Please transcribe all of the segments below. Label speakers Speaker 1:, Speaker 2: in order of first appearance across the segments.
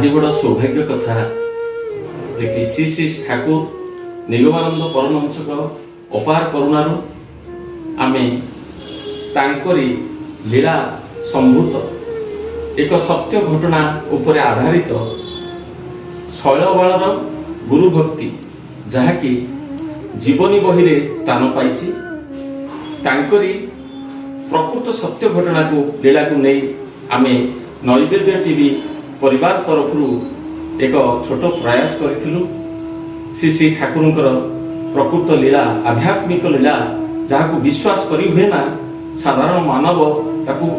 Speaker 1: आज बड़ सौभाग्य कथा देखि श्री श्री ठाकुर निगमानंद परमहंस अपार करुणारू आमे तांकरी लीला संभूत एक सत्य घटना उपरे आधारित शैलबाळर गुरु भक्ति जहाँकि जीवनी बही रे स्थान पाइछि तांकरी प्रकृत सत्य घटना को लीला को नहीं आमे नैवेद्य टीवी परिवार तरफ एक छोट प्रयास करिथिलु। श्री श्री ठाकुरंकर प्रकृत लीला आध्यात्मिक लीला जहाँ को विश्वास करी हुए ना साधारण मानव ताकू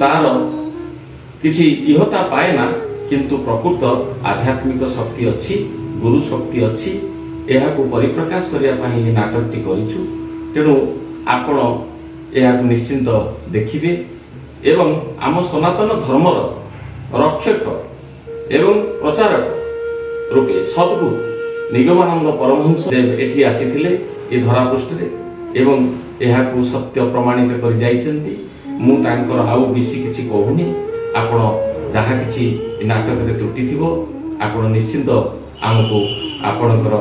Speaker 1: तार किछि इहता पाए ना किंतु प्रकृत आध्यात्मिक शक्ति अच्छी गुरु शक्ति अच्छी यह को परिप्रकाश करिया पई ये नाटकटी करिछु। तेणु आपण यह निश्चिंत देखिबे एवं आम सनातन धर्मर रक्षक एवं प्रचारक रूपे सद्गुरु निगमानंद परमहंस देव एठी आसीथिले ए धरापृष्ठ रे एवं यह को सत्य प्रमाणित कर जाइछन्ती। मु तांकर आउ बेसी किछि कहूनी आपण जहाँ किछि नाटक रे त्रुटि थिबो आपण निश्चिंत आमको आपणकर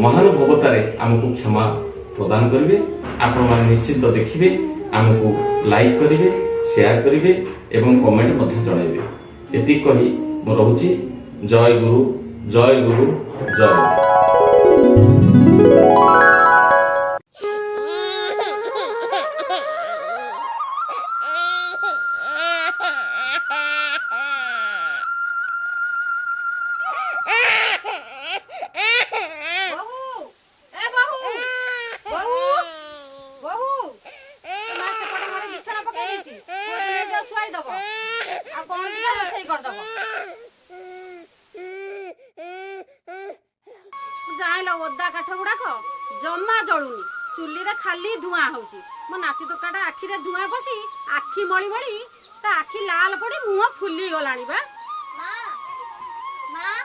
Speaker 1: महानुभवतारे आमको क्षमा प्रदान करिवे। आपण मान निश्चिंत देखिबे आमको लाइक करिवे शेयर करिवे एवं कमेंट मध्ये जणाइबे। एति कहि मो रहूची जय गुरु जय गुरु जय गुरु।
Speaker 2: ओदा काठ गुड़ाक जमा जलुनी चुली रे खाली धुआं होची मो नाती तोकाटा आखि रे धुआं पसी आखि मळी मळी ता आखि लाल पड़ी मुंह फुली गलानी बा।
Speaker 3: मां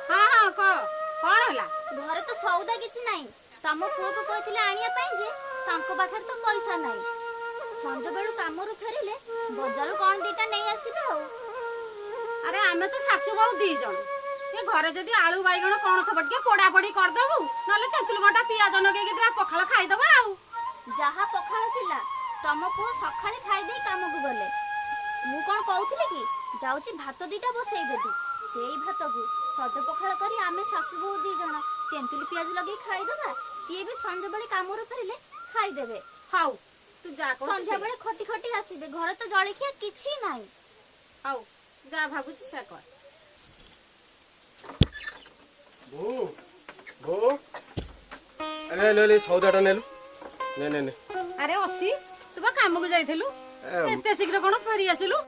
Speaker 2: हां हां कोन होला
Speaker 3: घर तो सौदा किछि नाही तम पुओ को कहथिले आनिया पई जे तांको बाखर तो पैसा नाही संज बेलु कामरु फेरिले बाजार कोन दीटा नै आसीबे हो।
Speaker 2: अरे आमे तो सासु बहु दी जण ये घरे जदी आलू बैगण कोन थबटके पोड़ा पड़ी कर देबू नले तेतुल गोटा पियाज नगे केतरा पखाल खाई दबा आउ
Speaker 3: जहा पखाल थिला तम पुओ सखाळे खाई देई काम को गले मु कोन कहउथिले कि जाउची भात दीटा बसई देबी सेई भात को सज पखाल करी आमे सासु बहु दी जण तेंतुल पियाज लगे खाई दबा सिए भी संज बेले कामरु फेरिले खाई देबे।
Speaker 2: हाउ तू जा को
Speaker 3: संज बेले खटी खटी आसीबे घरे तो जळखिया किछि नाही।
Speaker 2: हाउ जा भागुची से कर
Speaker 4: भो भो अरे ले ले सौदाटा नेलु ने ने ने
Speaker 2: अरे ओसी तू बा काम को जाइथिलु एते शीघ्र कोन फेरी आसिलु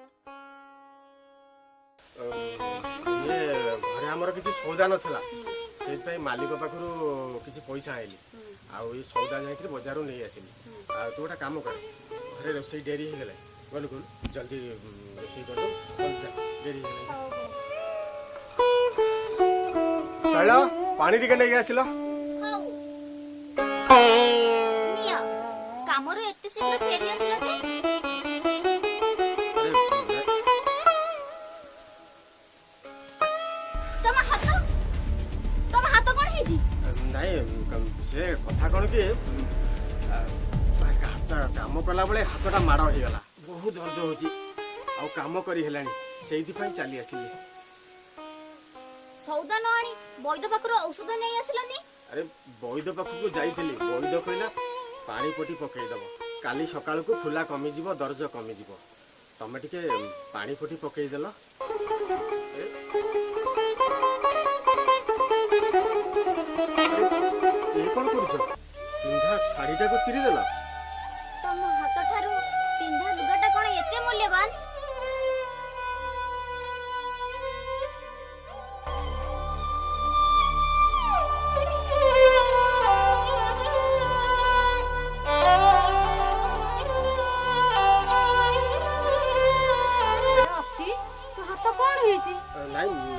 Speaker 4: ये घरे हमर किछि सौदा नथला सेइ पई मालिक पाखरु किछि पैसा आइली आ ई सौदा जाई के बाजारु नै आसिली आ तू एटा काम कर घरे रोसई डेरी हे गेले गलु गलु जल्दी रोसई कर दो जा डेरी हे गेले शैला पानी टिके नै आसिलो
Speaker 3: हाउ निया कामरो एते शीघ्र फेरी आसिला जे तम हाथ कोन हेजी
Speaker 4: नै से कथा कोन के काम कला बेले हाथटा माड़ हो गला बहुत दर्द होची आ काम करी हेलानी सेइथि पई चली आसिली
Speaker 3: सौदा न आनी वैद पाखर औषध नै आसिलानी।
Speaker 4: अरे वैद पाखु जाइथिली वैद कहला पानी पटी पकई दबो काली सकाळ को फुला कमी जीवो दर्द कमी जीवो तमे टिके पानी पटी पकई देलो ए कोन करूछ पिंधा साड़ीटा को चिरी देला
Speaker 3: तम हाथ ठारू पिंधा लुगाटा कोन एते मूल्यवान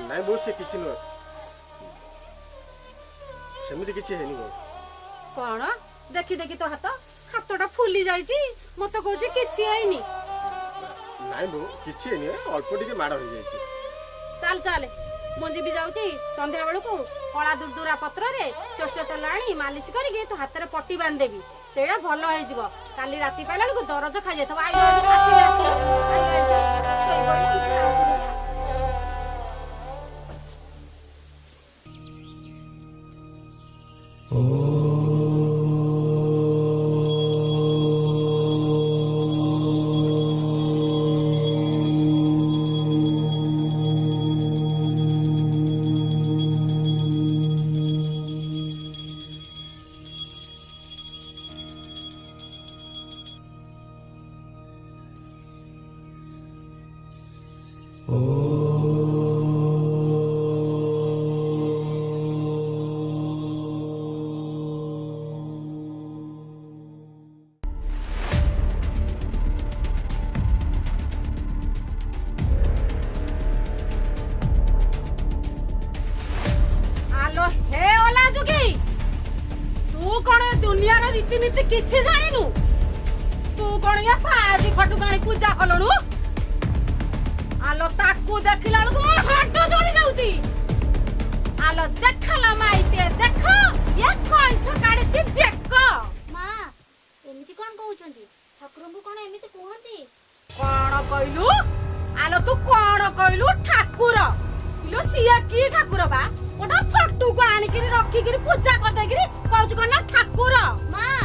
Speaker 4: नाइ बहुत से किछि न सेमिति किछि हेनी गो
Speaker 2: कोन देखि देखि तो हाथटा फुली जाईची मते कहूची किछि आइनी
Speaker 4: नाइ बो किछि हेनी अल्प टिके माड़ हो जाईची
Speaker 2: ଚାଲ ଚାଲେ ମୁଁ ଯିବି ଯାଉଛି ସନ୍ଧ୍ୟା ବେଳକୁ କଳା ଦୁର୍ଦୁରା ପତ୍ରରେ ସୋରିଷ ତେଲ ଆଣି ମାଲିସ କରିକି ତୋ ହାତରେ ପଟି ବାନ୍ଧିଦେବି। ସେଇଟା ଭଲ ହେଇଯିବ। କାଲି ରାତି ପାଇଲା ବେଳକୁ ଦରଜ ଖାଇଯାଇଥିବ। दुनिया रीतिनीति किसी जानिनु तू कौन या फाजी फटुकाणी पूजा कलणु आलो ताकू देखिला बेलकु मोर हाथ जळी जाउची आलो देखला माइते देख ये कोन छकाडी छि देख
Speaker 3: मां एमिति कोन कहउचंती ठाकुरंगु कोन एमिति कहंती
Speaker 2: कोन कइलु आलो तू कोन कइलु ठाकुर इलो सिया की ठाकुर बा ओटा फटू को आनी के रखी के पूजा कर दे के कहउछ कोन ना ठाकुर
Speaker 3: मां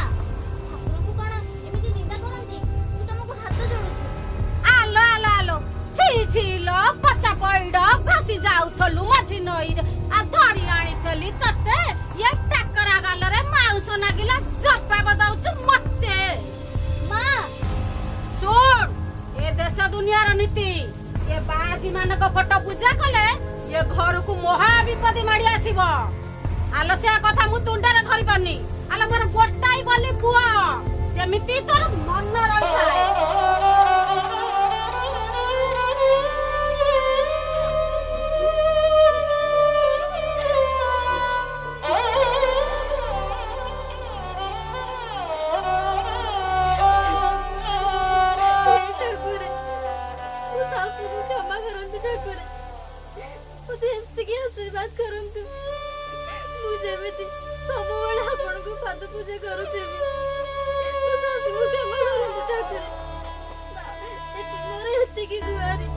Speaker 3: ठाकुरंगु कोन एमिति निंदा करंती तू तुमको हाथ जोडुची
Speaker 2: आलो आलो आलो छी छी लो पचा पइड फासी जाउथलु मछि नई आ धरी आनी थली तते ये टकरा गालरे माउस नागिला जपा बदाउछ मते
Speaker 3: मां
Speaker 2: सुन ए देश दुनिया र नीति ये बाजी मानक फोटो पूजा कले ये घर को महा विपद माडी आसीबो आलो से कथा मु तुंडारे धरि पानी आलो मोर गोटाई बोली पुआ जेमिति तोर मन रही थाए
Speaker 3: आशीर्वाद करंतु मुझे बेटी सब बेला आपन को पाद पूजा करूथेबी मो सासु को क्षमा करंतु ठाकुर एति मोर एति की गुआरी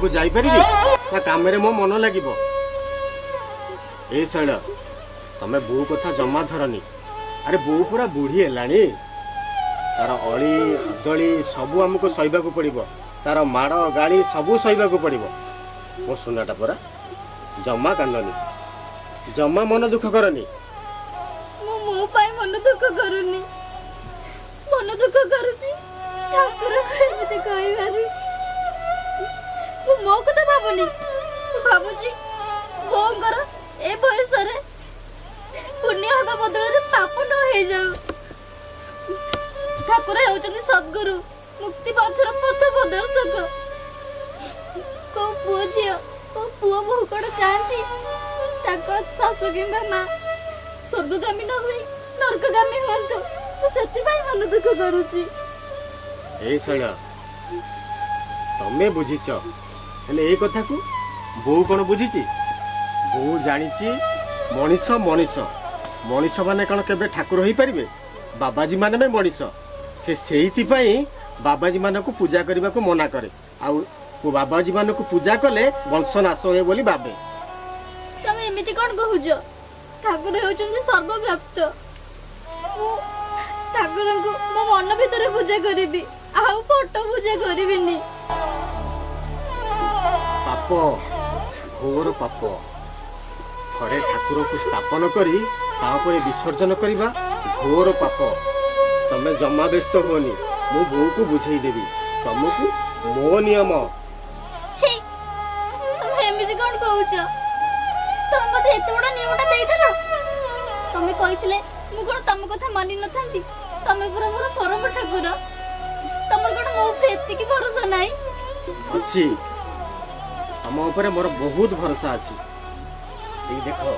Speaker 4: जाई परिबी ना काम रे मो मन लागिबो ए शैल तमे बो कथा जमा धरनी अरे बो पूरा बुढ़ी हेलानी तार अली दली सबु हमको सहिबा को पड़िबो तार माड़ गाली सबु सहिबा को पड़िबो मो सुनाटा परा जमा कांदनी जमा मन दुख करनी
Speaker 3: मो पाई मन दुख करूनी मन दुख करूची ठाकुर कहते कहबारी मो कथा भाबुनी भाबुची बोंगर ए बयस रे पुण्य हवा बदल रे पाप न हे जाऊ ठाकुर हेउचनी सद्गुरु मुक्ति पथर पथ प्रदर्शक को पुओ झियो को पुओ बहु कण चाहती ताको सासु किंबा मां सदुगामी न होई नरकगामी होंतो सेति भाई मन दुख करूची
Speaker 4: ए सळा तमे बुझिछ हेले ए कथा को बो कोन बुझिची बो जानिची मनीष मनीष मनीष माने कोन केबे ठाकुर होई परिबे बाबाजी माने में मनीष से सेहिति पई बाबाजी माने को पूजा करबा को मना करे आ बाबाजी माने को पूजा कले वंश नाश होय बोली बाबे
Speaker 3: तमे एमिति कोन कहूजो ठाकुर होचंदी सर्वव्याप्त ठाकुर को मो मन भीतर पूजा करिबी आ फोटो पूजा करिबिनी
Speaker 4: पाप घोर पाप थरे ठाकुर को स्थापन करी तापर विसर्जन करवा घोर पाप। तमें जमा व्यस्त हुनी, मो बो को बुझेदेवी तुमको मो नियम।
Speaker 3: छी तुम एमिति कोन कहउछ? तुम मते एते बडा नियमटा देइथलो। तमे कहिथिले मु कोन तम कथा मानि न थांती। तमे पुरा मोर परम ठाकुर। तमर कोन मो पे एति की भरोसा नाही?
Speaker 4: अछि हम ऊपर मोर बहुत भरोसा अछि। ए देखो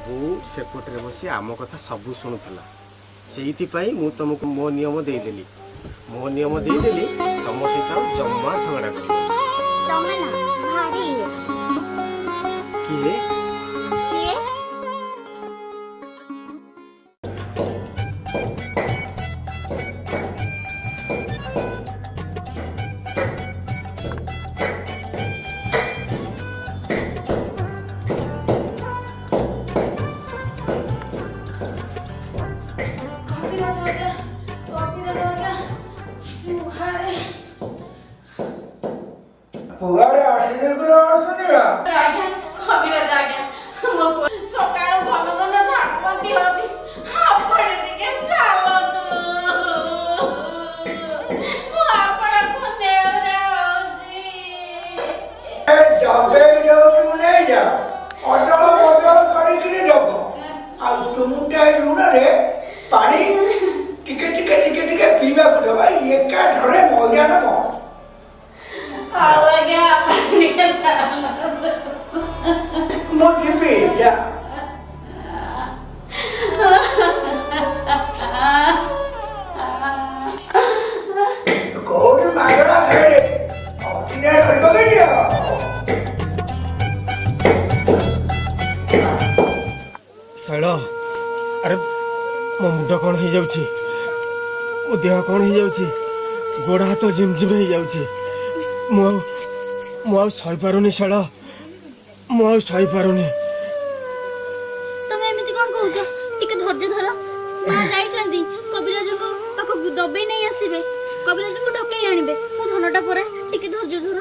Speaker 4: बो सेपटरे बसी आम कथा सब शुणुला से मु तुमको मो नियम देदेली। मो नियम देदेली तुम सहित जमा झगड़ा कर
Speaker 3: तमे ना भारी
Speaker 4: किए
Speaker 3: सिए
Speaker 5: पुआड़े आसिने गुलो आसुनिया
Speaker 2: आज्ञा कविराज आज्ञा मो सकाळ घन घन झाड़ बंदी होची आपण टिके चालतो मो आपण को नेवरा होची
Speaker 5: ए डबे जाउची मुने जा अटल बदल करिकिरी दबो आ तुमुटा लुना रे पानी टिके टिके टिके टिके पीबा को दबा एका धरे मौजा न मो
Speaker 2: आज्ञा आपण टिके चालतो
Speaker 5: मो टिपे जा तो कोडी मागरा खेरे औटिने धरबो गेलियो
Speaker 4: शैल अरे मो मुंड कौन हो जाउची, मो देह कौन हो जाउची, गोड़ हाथ झिमझिम हो जाउची। मु सही पारुनी शैल, मु सही पारुनी।
Speaker 3: तमे एमिति कोन कहउछ? टिके धैर्य धर। मा जाई चंदी कविराज को पाखो दबे नहीं आसीबे। कविराज को ढकेई आनिबे। मो धनटा परे टिके धैर्य धर।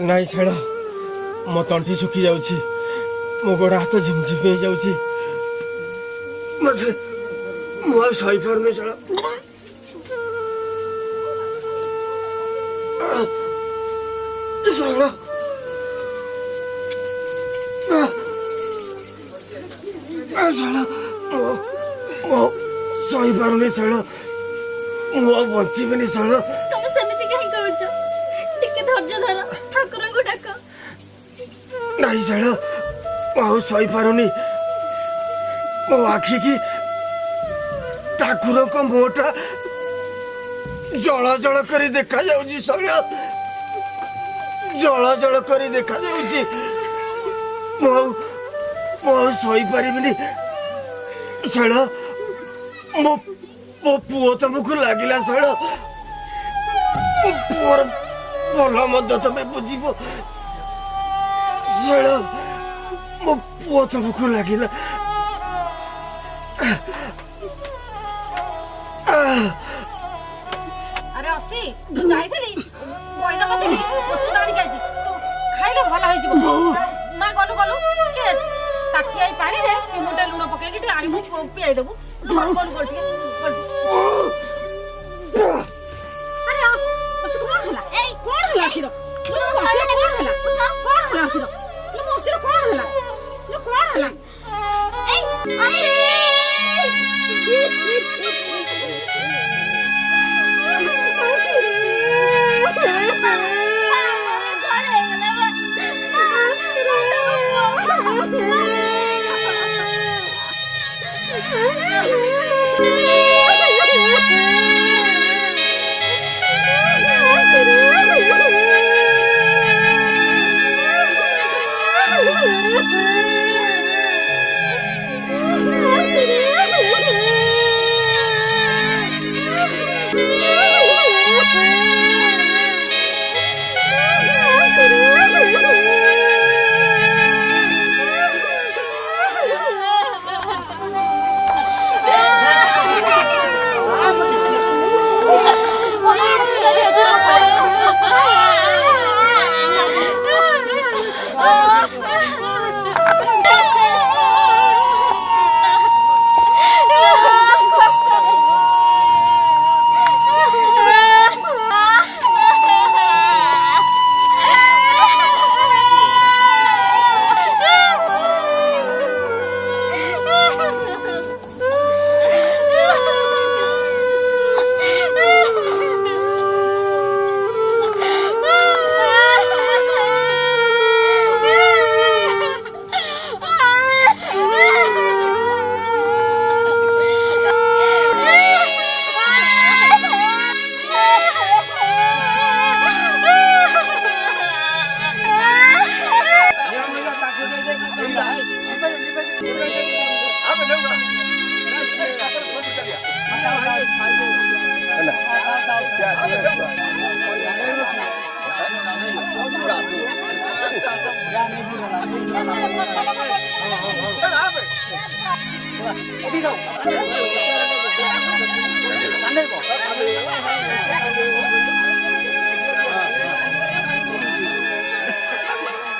Speaker 4: नाई शैल मो तंठी सुखी जाउची, मो गोड़ हाथ झिमझिम हो जाउची। मु सही पारुनी शैल। शैल सही पारुनी शैल, मु बचिबेनी शैल।
Speaker 3: तमे सेमिति काहे कहउछ? टिके धैर्य धर। ठाकुर को डाक।
Speaker 4: नहीं शैल मु सही पारुनी। मो आखि की ठाकुर को मुहटा जल जल कर देखा जाउची शैल, जल जल कर देखा जाउची। मु सही पारिबिनी शैल। मो पुओ तुमको लागिला शैल। मो पुओर भल मद तमे बुझिब शैल। मो पुओ तुमको लागिला।
Speaker 2: अरे असी तू जाइथिली कोइना कति ओषध आनी काजी तू खाइले भल होई जिवो मा गलु गलु के ताटियाई पानी रे चिमुटे लुण पके कि आनी मु पियाई देबू गलु गलु गलु अरे ओषध कोन होला ए कोन होला सिरो कोन होला कोन होला सिरो लो मोसिरो कोन होला लो कोन होला ए असी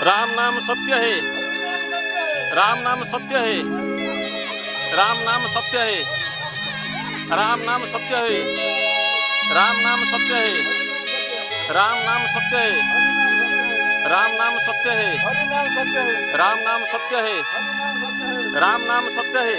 Speaker 1: राम नाम सत्य है, राम नाम सत्य है, राम नाम सत्य है, राम नाम सत्य है, राम नाम सत्य है, राम नाम सत्य है, राम नाम सत्य है, राम नाम सत्य है, राम नाम सत्य है।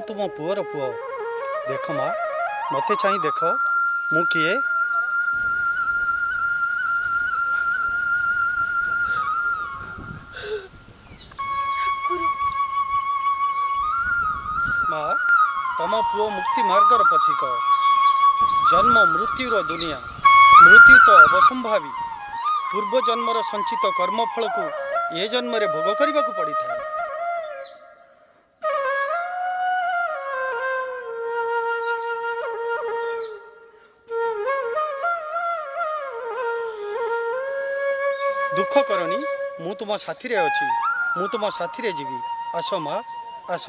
Speaker 6: तुम पुअर पुओ देख माँ मत चाह देख मु किए माँ तम पुओ मुक्ति मार्गर पथिक जन्म मृत्युर दुनिया मृत्यु तो अवसंभावी पूर्व जन्मर संचित कर्मफल को ये जन्म रे भोग करने को पड़ी था। दुख करनी मु तुम साथी रे अच्छी मु तुम साथी रे जीवी आस माँ आस।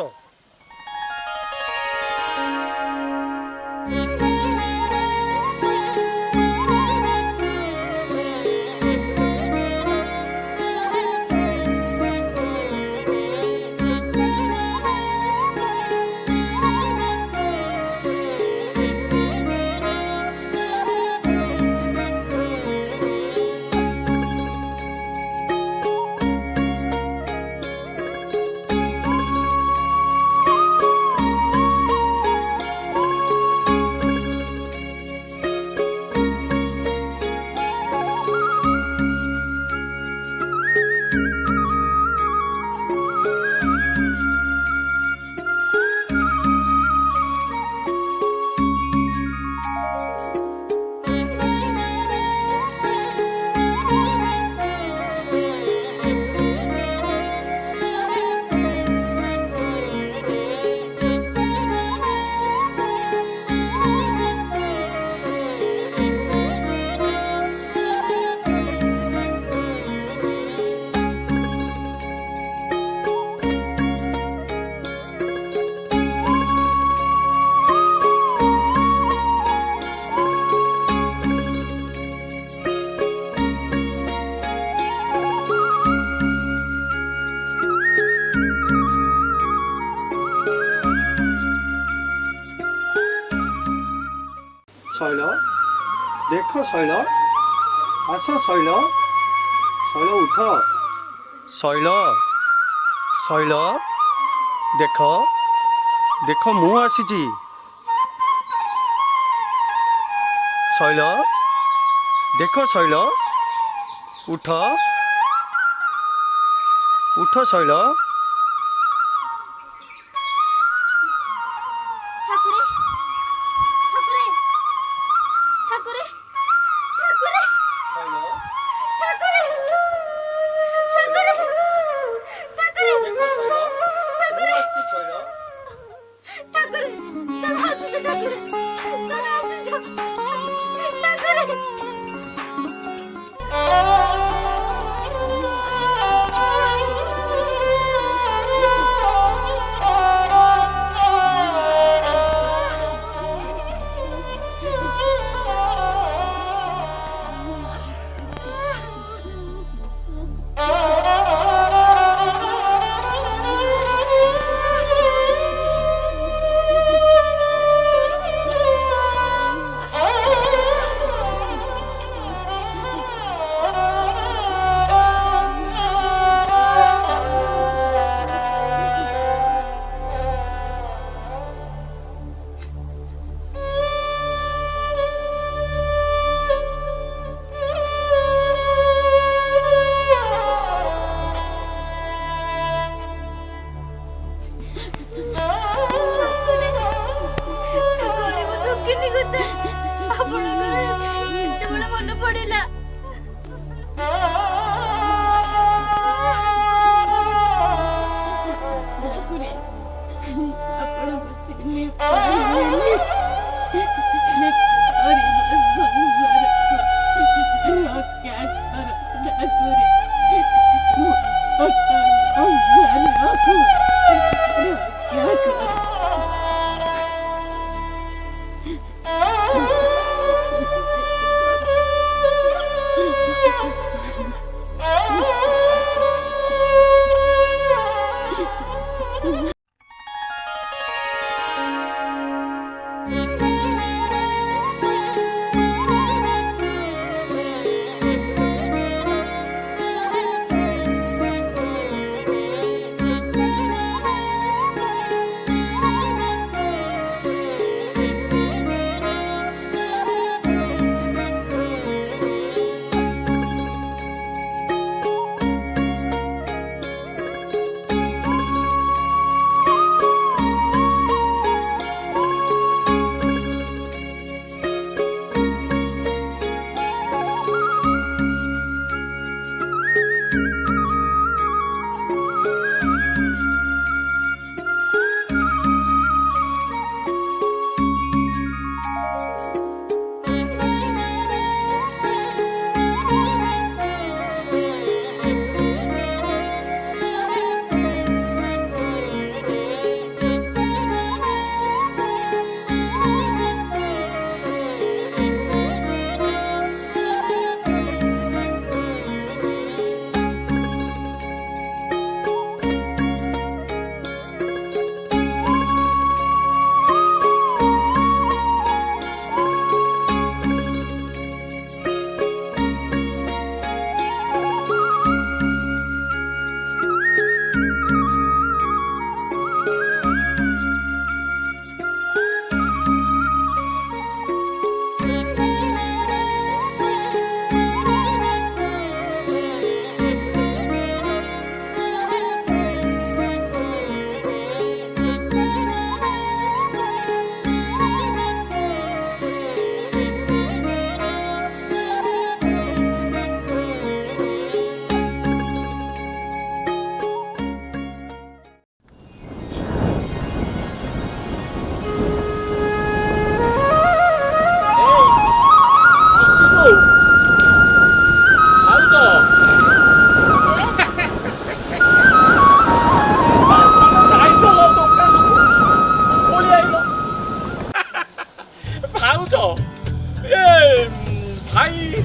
Speaker 6: ଶୈଳ ଦେଖ ଶୈଳ ଆସ ଶୈଳ ଶୈଳ ଉଠ ଶୈଳ ଶୈଳ ଦେଖ ଦେଖ ମୁଁ ଆସିଛି ଶୈଳ ଦେଖ ଶୈଳ ଉଠ ଉଠ ଶୈଳ
Speaker 3: ଠାକୁରେ ଠାକୁରେ ଠାକୁରେ ଠାକୁରେ
Speaker 6: ଶୈଳ
Speaker 3: ଠାକୁରେ ଠାକୁରେ ଠାକୁରେ
Speaker 6: ଦେଖ ଶୈଳ ମୁଁ ଆସିଛି ଶୈଳ
Speaker 3: ଠାକୁରେ ତମେ ଆସିଛ ଠାକୁରେ ତମେ ଆସିଛ ଠାକୁରେ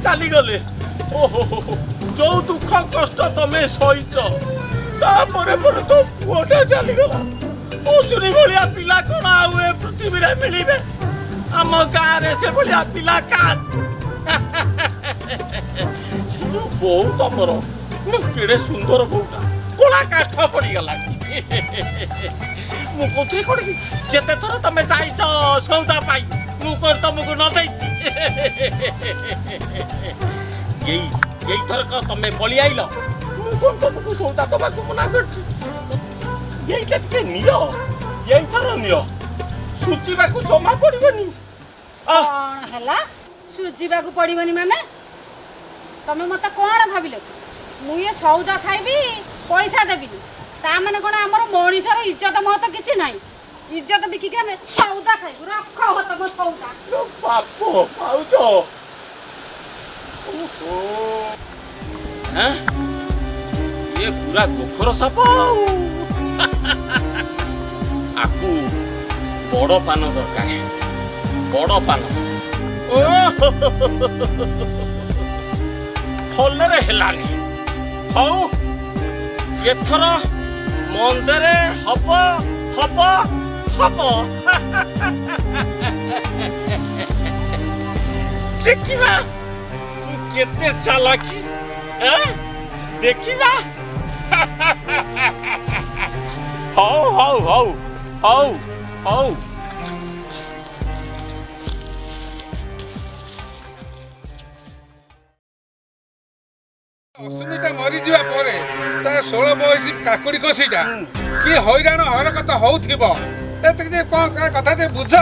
Speaker 7: ଚାଲିଗଲେ। ଓହୋ ଯୋଉ ଦୁଃଖ କଷ୍ଟ ତମେ ସହିଛ ତାପରେ ପରେ ତ ପୁଅଟା ଚାଲିଗଲା। ଅସୁରୀ ଭଳିଆ ପିଲା କଣ ଆଉ ଏ ପୃଥିବୀରେ ମିଳିବେ? आम गाँव से भाया पिला का बो तमर केड़े सुंदर बोटा कोला काठ पड़गला मु कौन कि जिते थर तुम जाइच सौदा पाई मुझे तुमको न देची यही थर तुम पलि आइल मुझे तुमको सौदा दबा मना कर यही थर नियो सुचिबा को जमा पड़बनी
Speaker 2: कौन है सुझा पड़ोनी माने तमें मत कौन भाविल मु ये सौदा खाइबी पैसा देवी ता माने कौन आमर मनीषर इज्जत महत्व किसी ना इज्जत बिकिक आम सौदा खाइबू रख हो तुम सौदा
Speaker 7: बाप पाउच ये पूरा गोखर साप आकू बड़ पान दरकार बड़ पान फलरे हेलानी हौ एथर मंदरे हब हब हब देखिबा तू केते चालाकी देखिबा हौ हौ हौ हौ हौ
Speaker 8: ଅସୁନିଟା ମରିଯିବା ପରେ ତା 16 ବୟସୀ କାକୁଡି କଷିଟା କି ହଇରାଣ ହରକତ ହଉଥିବ ଏତିକି କଣ କଥା ଟିକେ ବୁଝ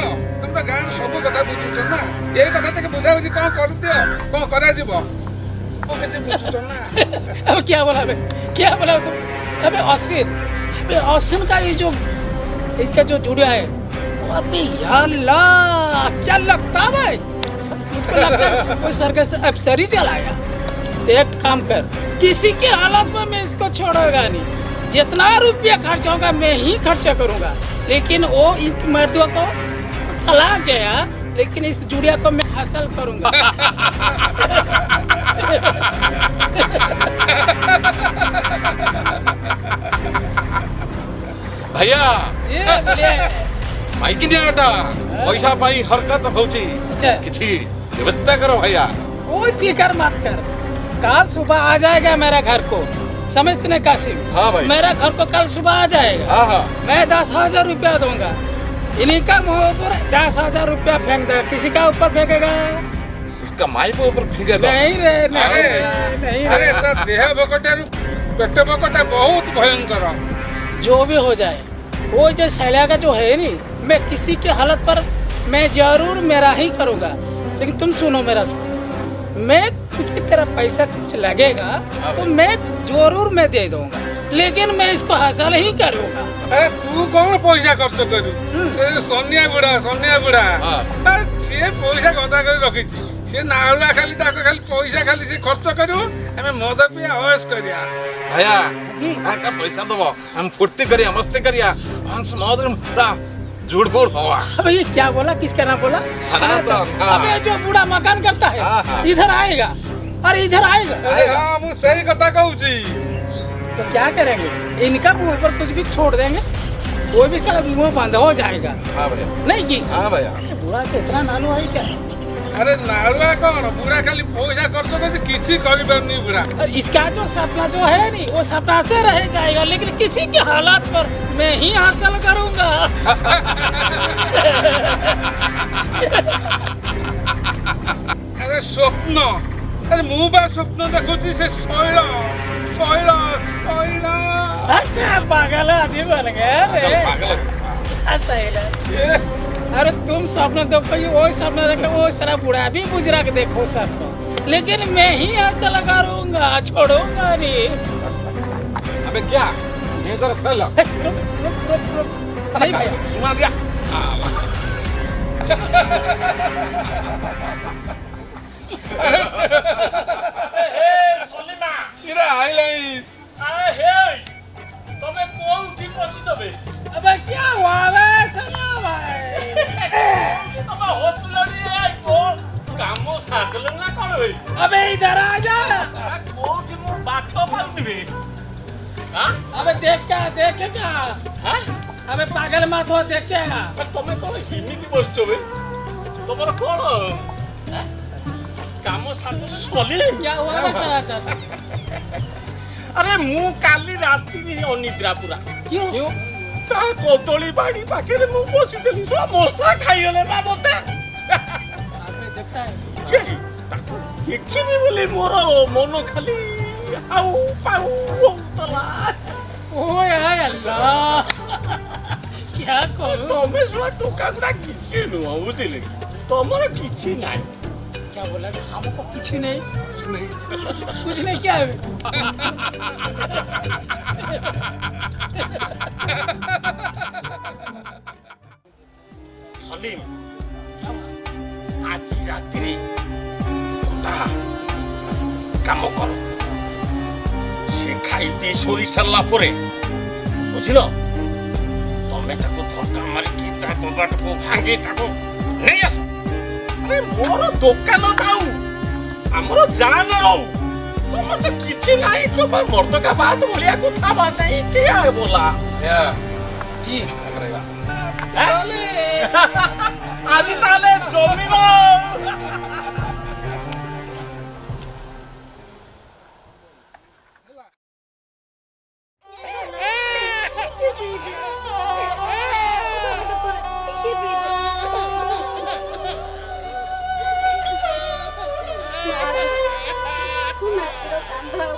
Speaker 8: ତମେ ତ ଗାଁର ସବୁ କଥା ବୁଝୁଛ ନା ଏଇ କଥା ଟିକେ ବୁଝାବୁଝି କଣ କରିଦିଅ କଣ କରାଯିବ କିଛି ବୁଝୁଛ ନା
Speaker 9: अब क्या बोला तुम अबे अश्विन का ये जो इसका जो जुड़िया है अबे या अल्लाह क्या लगता है भाई सब मुझको लगता है वो सर्कस अफसर ही चलाया तो एक काम कर किसी की हालत में मैं इसको छोड़ूंगा नहीं जितना रुपया खर्च होगा मैं ही खर्चा करूंगा लेकिन वो इस मर्दों को चला गया लेकिन इस जुड़िया को मैं हासिल करूंगा
Speaker 10: भैया माइकी नियाटा पैसा पाई हरकत होची किसी व्यवस्था करो भैया
Speaker 9: कोई फिक्र मत कर कल सुबह आ जाएगा मेरा घर को समझते नहीं कासिम
Speaker 10: हाँ भाई
Speaker 9: मेरा घर को कल सुबह आ जाएगा
Speaker 10: हाँ
Speaker 9: मैं 10,000 रुपया दूंगा इन्हीं का मुंह पर 10,000 रुपया फेंक दे किसी का ऊपर फेंकेगा
Speaker 10: इसका माई पे ऊपर फेंकेगा
Speaker 9: नहीं रे नहीं
Speaker 8: अरे तो देह बकटा पेट बकटा बहुत भयंकर
Speaker 9: जो भी हो जाए वो जो सैला का जो है नहीं मैं किसी की हालत पर मैं जरूर मेरा ही करूंगा लेकिन तुम सुनो मेरा मैं कुछ भी तेरा पैसा कुछ लगेगा तो मैं जरूर मैं दे दूंगा लेकिन मैं इसको हासिल ही करूंगा
Speaker 8: अरे तू कौन पैसा खर्च करू से सोनिया बुढ़ा अरे से पैसा गदा कर रखी से नाउला खाली ताको खाली पैसा खाली से खर्च करू हमें मद पिया होश करिया
Speaker 10: भैया
Speaker 9: जी
Speaker 10: का पैसा दबो हम फुर्ती करिया मस्ती करिया हंस मौज में झूठ बोल हवा
Speaker 9: अबे ये क्या बोला किसका नाम बोला अबे जो बूढ़ा मकान करता है इधर आएगा अरे इधर आएगा
Speaker 8: हाँ मैं सही कथा कहूँ
Speaker 9: तो क्या करेंगे इनका मुंह पर कुछ भी छोड़ देंगे वो भी सारा मुंह बंद हो जाएगा
Speaker 10: हाँ भैया
Speaker 9: नहीं की
Speaker 10: हाँ भैया
Speaker 9: बूढ़ा तो इतना नालू है क्या
Speaker 8: अरे नारुआ कौन बुढ़ा खाली पैसा खर्च कर किसी कर बुढ़ा
Speaker 9: और इसका जो सपना जो है नहीं वो सपना से रह जाएगा लेकिन किसी के हालात पर मैं ही हासिल करूंगा
Speaker 8: अरे स्वप्न अरे मुँह बा स्वप्न देखुची से शैल
Speaker 9: ऐसा पागल आदमी बन गया रे अरे तुम सपना देखो वो सपना देखो वो सारा बुढ़ा भी गुजरा के देखो सपना लेकिन मैं ही हासिल करूंगा छोड़ूंगा नहीं
Speaker 10: अबे क्या ये इधर चल
Speaker 9: रुक नहीं भाई
Speaker 10: सुना दिया
Speaker 7: सोलिमा
Speaker 8: किरा हाइलाइस
Speaker 7: हे तमे कोउठी पसी जबे
Speaker 9: अबे क्या हुआ बे सना भाई
Speaker 7: तमे होटलरी ए कोन कामो सागलन ना कोन होई
Speaker 9: अबे इधर आ जा
Speaker 7: कोउठी मु बाठो पाउनिबे हां
Speaker 9: अबे देखेगा
Speaker 7: हां
Speaker 9: अबे पागल मत हो देखेगा
Speaker 7: तमे कोन हिमिति बसछो बे ତମର କଣ କାମ ସାରୁ ସଲିମ୍?
Speaker 9: क्या हुआ था सर आता
Speaker 7: ଆରେ ମୁଁ କାଲି ରାତି ଅନିଦ୍ରା ପୁରା।
Speaker 9: क्यों
Speaker 7: ତା କଦଳୀ ବାଡ଼ି ପାଖରେ ମୁଁ ବସିଥିଲି, ଶଳା ମଶା ଖାଇଗଲେ ବା ମତେ।
Speaker 9: आपने देखता है
Speaker 7: କେହି ତାକୁ ଦେଖିବି ବୋଲି ମୋର ମନ ଖାଲି ହାଉ ପାଉ ହଉଥିଲା।
Speaker 9: ओए हाय अल्लाह क्या करूं
Speaker 7: ତମେ ଶଳା ଟୋକା ଗୁଡ଼ା କିଛି ନୁହଁ, ବୁଝିଲେ କି? ତମର କିଛି ନାହିଁ।
Speaker 9: क्या बोला हमको कुछ नहीं कुछ नहीं क्या है
Speaker 7: ସଲିମ୍, ଆଜି ରାତିରେ ଗୋଟା କାମ କର। ସେ ଖାଇ ପିଇ ଶୋଇ ସାରିଲା ପରେ, ବୁଝିଲ, ତମେ ତାକୁ ଧକ୍କା ମାରିକି ତା କବାଟକୁ ଭାଙ୍ଗି ତାକୁ ନେଇ ଆସ। ଆରେ ମୋର ଦୋକାନ ଥାଉ, ଆମର ଜାନ ରହୁ। ତମର ତ କିଛି ନାହିଁ, ତମେ ମର୍ଦ୍ଦକା ବାଦ ଭଳିଆ କଥା ନାହିଁ। କିଏ ବୋଲା
Speaker 9: जी
Speaker 7: ଆଜି ତାହେଲେ ଜମିବ।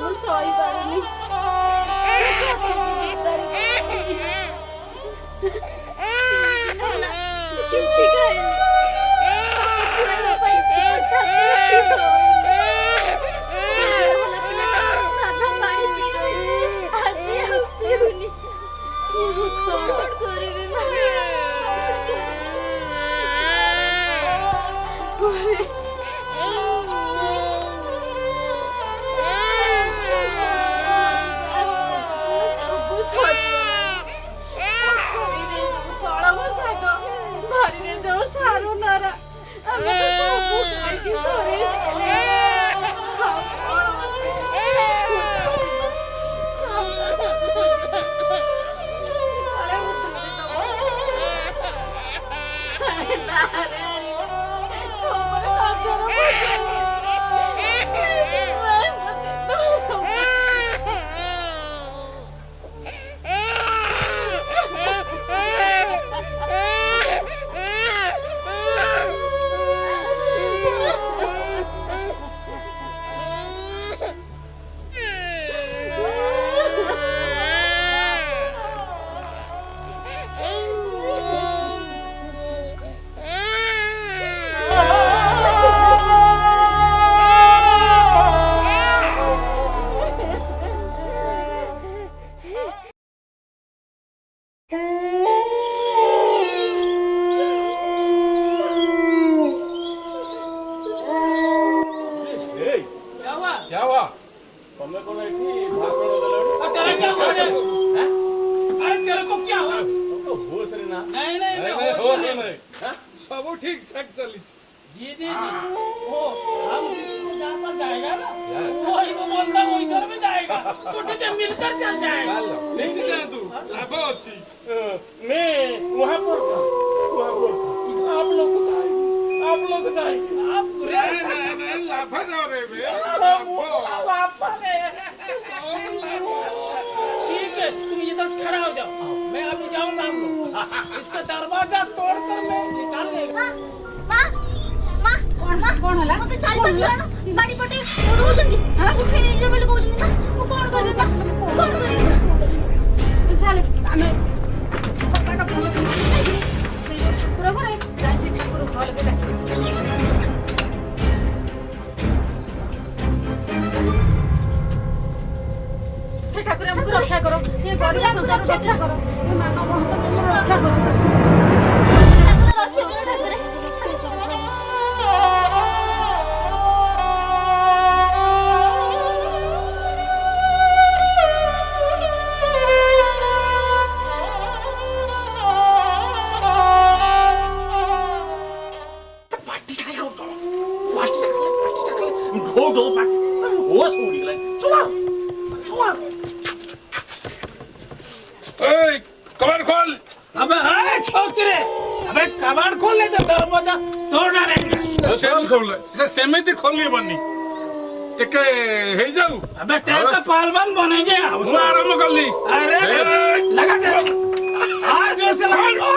Speaker 2: ମୁଁ ସହିପାରୁନି। କିଛି ଖାଇନି। ତମେ କଣ ଏଠି ଭାଷଣ ଦେଲଣି?
Speaker 9: तेरा क्या हुआ रे अरे तेरे को क्या हुआ
Speaker 7: ତ ହୋସ୍ ରେ ନା।
Speaker 9: नहीं नहीं
Speaker 8: नहीं,
Speaker 9: नहीं
Speaker 8: हो
Speaker 9: नहीं
Speaker 8: नहीं सब ठीक ठाक चली।
Speaker 9: जी जी जी वो हम जिसको जहाँ पर जाएगा ना वही वो बंदा वो इधर में जाएगा तो ठीक है मिलकर चल जाएगा
Speaker 8: निश्चित जा तू लाभ अच्छी।
Speaker 7: मैं वहाँ पर था, वहाँ पर था। आप लोग जाएंगे।
Speaker 9: आप पूरे
Speaker 8: नहीं लाभ ना रे बे
Speaker 9: ठीक है तुम इधर खड़ा हो जाओ मैं अभी जाऊंगा हम लोग इसका दरवाजा तोड़कर मैं निकाल लेगा
Speaker 2: कौन होला
Speaker 3: मते चारि पाँच जण बाड़ी पटे ओडौछन्ती उठै नै जे बोले कहउछन्ती ना मु कोन करबे मा कोन करबे
Speaker 2: ଚାଲେ ଆମେ କବାଟ ଭଲ କରି ସେ ଯୋଉ ଠାକୁର ଘରେ ଯାଇ ସେ ଠାକୁର ଭଲକେ ଡାକିବା। हे ठाकुर हमको रक्षा करो, ये गरीब संसार को रक्षा करो, ये मानव महत्व को रक्षा करो।
Speaker 3: ठाकुर रक्षा करो ठाकुर
Speaker 7: पार्टी काय करतो? पार्टी टाकले ढो पार्टी होस उडी गेला। चला
Speaker 8: ओए कबाड़ खोल।
Speaker 9: अबे अरे छोकरे अबे अबे कबाड़ खोलने तो दरवाजा तोड़ डालेंगे।
Speaker 8: से सेमिति खोलिबनी टिके हे जाऊ।
Speaker 9: अबे तेरे का पालवान बनेंगे
Speaker 8: वो आराम कर ली।
Speaker 9: अरे लगा दे आज जो से लगा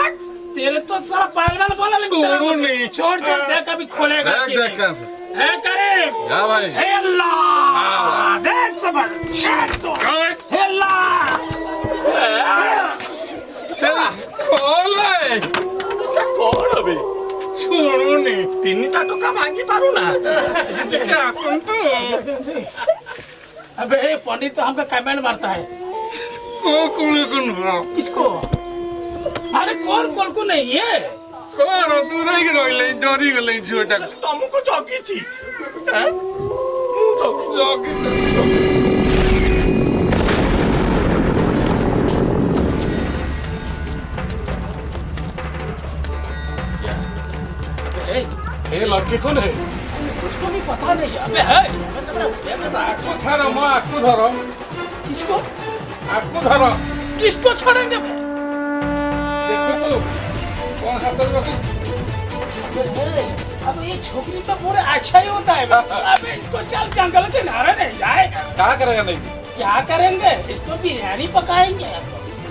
Speaker 9: तेरे तो सारा पालवान बोला
Speaker 8: छोड़ो नहीं
Speaker 9: छोड़ छोड़ देख कभी खोलेगा
Speaker 8: देख कर
Speaker 9: ए करीम
Speaker 8: या भाई
Speaker 9: हे अल्लाह देख सब तो हे अल्लाह
Speaker 8: चल खोले
Speaker 7: कौन अबे
Speaker 8: छोड़ो नहीं
Speaker 7: 3टा टका मांगी पारू ना
Speaker 8: टिके आसन तो
Speaker 9: अबे पंडित तो हमका कमेंट मारता है
Speaker 8: को कुल कुन
Speaker 9: किसको अरे कौन कौन को नहीं है
Speaker 8: कौन तू नहीं गले डरी गले छोटा
Speaker 7: तुमको चौकी छी हैं मु चौकी
Speaker 10: ये लड़की कौन है?
Speaker 9: मुझको भी पता नहीं अबे है
Speaker 8: आकु धरो मो आकु धरो
Speaker 9: किसको
Speaker 8: आकु धरो
Speaker 9: किसको छोड़ेंगे मैं
Speaker 8: देखो तो कौन हाथ में रखी
Speaker 9: अब ये छोकरी तो पूरे अच्छा ही होता है अबे इसको चल जंगल के किनारे नहीं जाएगा
Speaker 10: क्या करेगा नहीं?
Speaker 9: क्या करेंगे इसको बिरयानी पकाएंगे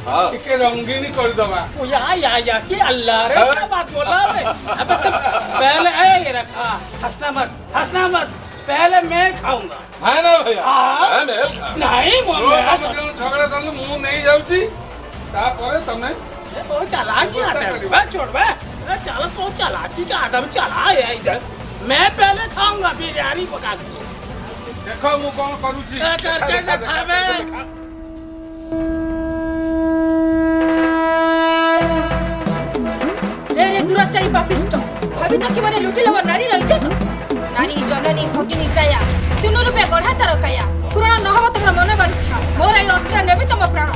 Speaker 10: हाँ
Speaker 8: टिके रंगीनी कर दवा
Speaker 9: वो या कि अल्लाह रे क्या बात बोला बे अबे तुम पहले ए रखा हंसना मत पहले मैं खाऊंगा
Speaker 10: है ना भैया
Speaker 9: हाँ।
Speaker 10: है मैं खा
Speaker 9: नहीं मैं
Speaker 8: झगड़ा तंग मु नहीं जाउची तापरे तमे
Speaker 9: बहुत चालाकी आता है बे छोड़ बे चलो बहुत चालाकी का आदम चला है इधर मैं पहले खाऊंगा बिरयानी पका के
Speaker 8: देखो मु कौन करूची
Speaker 9: करके दिखावे
Speaker 11: रे दुराचारी पापिष्ट भाभी कि माने लुटी लवर नारी रहिछ तो नारी जननी भगिनी जाया तीन रूपे गढ़ा तार काया पूर्ण नहब तोर मन बारिछा मोर आई अस्त्र नेबी तम प्राण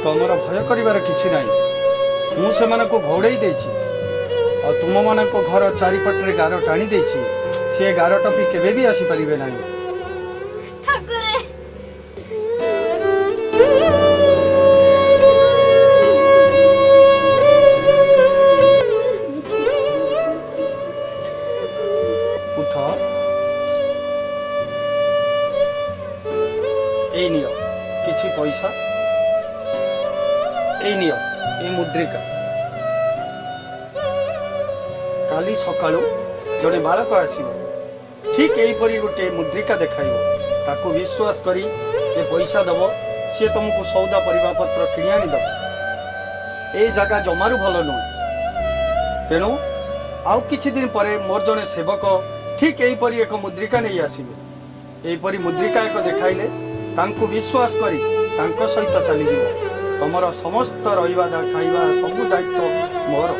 Speaker 6: तुमर भय कर किसी ना मुझे घोड़े तुम मान घर चारिपटे गार टाणी सी गार टपी केवे भी आसीपारे ना उठ ए नियो किछि पैसा ए मुद्रिका काली सकाळु जड़े बालक आसीबो ठीक एहीपरी गोटे मुद्रिका देखाइबो ताकू विश्वास करी ए पैसा दबो सी तुमको सौदा परिबा पत्र किणी आनी दबो ए जगह जमारू भल नुह तेणु आउ किछि दिन परे मोर जड़े सेवक ठीक एहीपरी एक मुद्रिका नहीं आसीबे एहीपरी मुद्रिका एक देखाइले तांको विश्वास करी तांको सहित चली जीवो तमर समस्त रहिबा खाइबा सब दायित्व मोर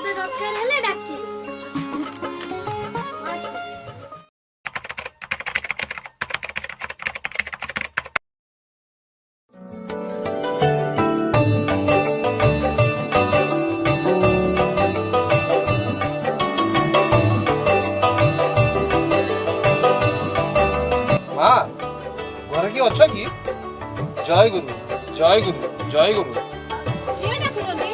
Speaker 3: କେବେ ଦରକାର ହେଲେ ଡାକିବି।
Speaker 6: ମା ଘରେ କିଏ ଅଛ କି? ଜୟ ଗୁରୁ ଜୟ ଗୁରୁ ଜୟ ଗୁରୁ।
Speaker 2: କିଏ ଡାକୁଛନ୍ତି?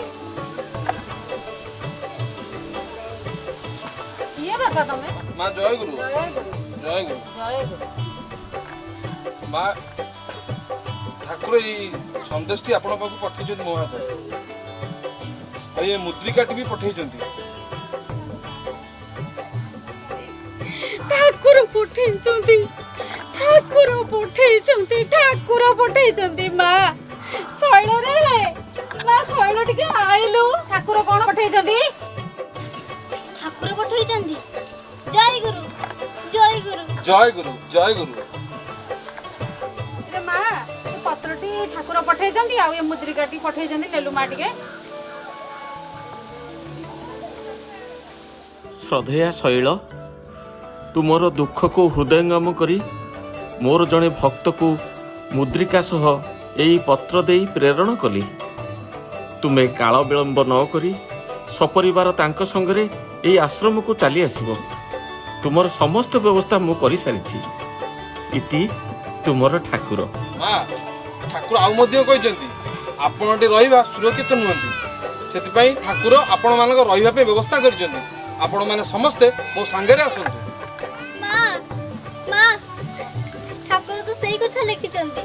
Speaker 2: କିଏ ବାପା ତମେ?
Speaker 6: ମା ଜୟ ଗୁରୁ
Speaker 2: ଜୟ ଗୁରୁ
Speaker 6: ଜୟ ଗୁରୁ।
Speaker 2: ଜୟ ଗୁରୁ।
Speaker 6: ମା ଠାକୁର ଏଇ ସନ୍ଦେଶଟି ଆପଣଙ୍କ ପାଖକୁ ପଠେଇଛନ୍ତି ମୋ ହାତରେ ଆଉ ଏ ମୁଦ୍ରିକାଟି ବି ପଠେଇଛନ୍ତି।
Speaker 2: ଠାକୁର ପଠେଇଛନ୍ତି ଠାକୁର ପଠେଇଛନ୍ତି ଠାକୁର ପଠେଇଛନ୍ତି ମା ଶୈଳରେ ମା ଶୈଳ ଟିକେ ଆଇଲୁ। ଠାକୁର କଣ ପଠେଇଛନ୍ତି?
Speaker 3: ଠାକୁର ପଠେଇଛନ୍ତି। ଜୟ ଗୁରୁ ଜୟ ଗୁରୁ
Speaker 6: ଜୟ ଗୁରୁ ଜୟ ଗୁରୁ।
Speaker 2: ମା ଏ ପତ୍ରଟି ଠାକୁର ପଠେଇଛନ୍ତି ଆଉ ଏ ମୁଦ୍ରିକାଟି ପଠେଇଛନ୍ତି। ନେଲୁ ମା ଟିକେ।
Speaker 1: ଶ୍ରଦ୍ଧେୟା ଶୈଳ, ତୁମର ଦୁଃଖକୁ ହୃଦୟଙ୍ଗମ କରି ମୋର ଜଣେ ଭକ୍ତକୁ ମୁଦ୍ରିକା ସହ ଏହି ପତ୍ର ଦେଇ ପ୍ରେରଣ କଲି। ତୁମେ କାଳ ବିଳମ୍ବ ନ କରି ସପରିବାର ତାଙ୍କ ସଙ୍ଗରେ ଏହି ଆଶ୍ରମକୁ ଚାଲି ଆସିବ। ତୁମର ସମସ୍ତ ବ୍ୟବସ୍ଥା ମୁଁ କରିସାରିଛି। ଇତି ତୁମର ଠାକୁର।
Speaker 6: ମା ଠାକୁର ଆଉ ମଧ୍ୟ କହିଛନ୍ତି ଆପଣ ଏଠି ରହିବା ସୁରକ୍ଷିତ ନୁହନ୍ତି, ସେଥିପାଇଁ ଠାକୁର ଆପଣମାନଙ୍କ ରହିବା ପାଇଁ ବ୍ୟବସ୍ଥା କରିଛନ୍ତି। ଆପଣମାନେ ସମସ୍ତେ ମୋ ସାଙ୍ଗରେ ଆସନ୍ତୁ।
Speaker 3: ମା ମା ଠାକୁର ତ ସେଇ କଥା ଲେଖିଛନ୍ତି,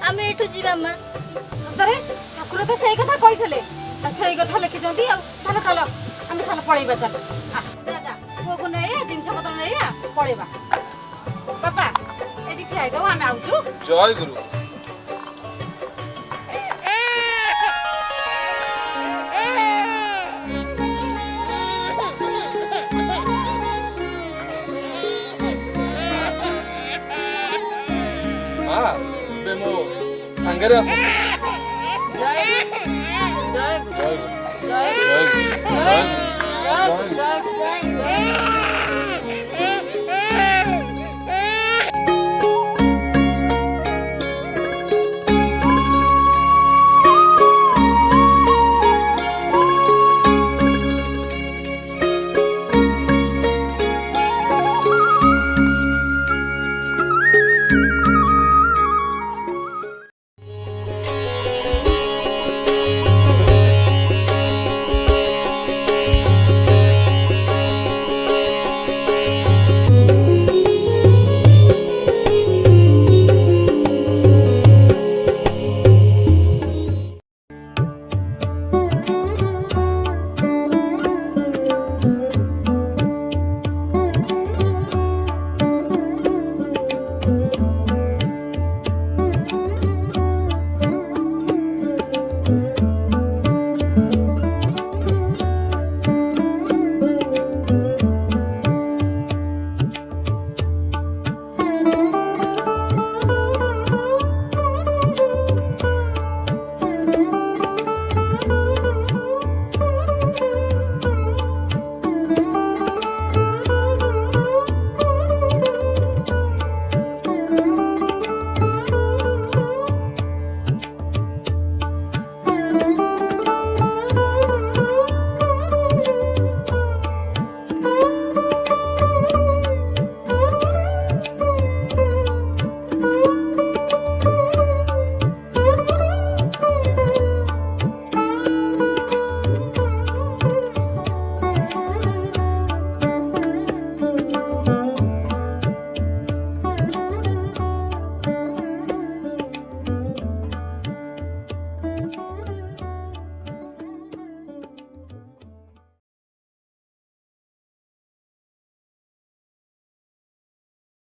Speaker 3: ଆମେ ଏଠୁ ଯିବା। ମା
Speaker 2: ସତରେ ଠାକୁର ତ ସେଇ କଥା କହିଥିଲେ, ସେଇ କଥା ଲେଖିଛନ୍ତି। ଆଉ ଚାଲ ଚାଲ ଆମେ ଚାଲ ପଳେଇବା। ଚାଲ ଯା ଯା ପୁଅକୁ ନେଇ ଜିନିଷ ପତ୍ର ନେଇ ପଳେଇବା। ବାପା ଏଠି ଠିଆ ହେଇଥାଉ, ଆମେ ଆଉଛୁ।
Speaker 6: ଜୟ ଗୁରୁ। ମା ଏବେ ମୋ ସାଙ୍ଗରେ ଆସ।
Speaker 2: ଜୟ ଜୟ
Speaker 6: ଜୟ ଗୁରୁ
Speaker 2: ଜୟ
Speaker 6: ଜୟ ଗୁରୁ ଜୟ ଗୁରୁ
Speaker 2: ଜୟ ଜୟ ଜୟ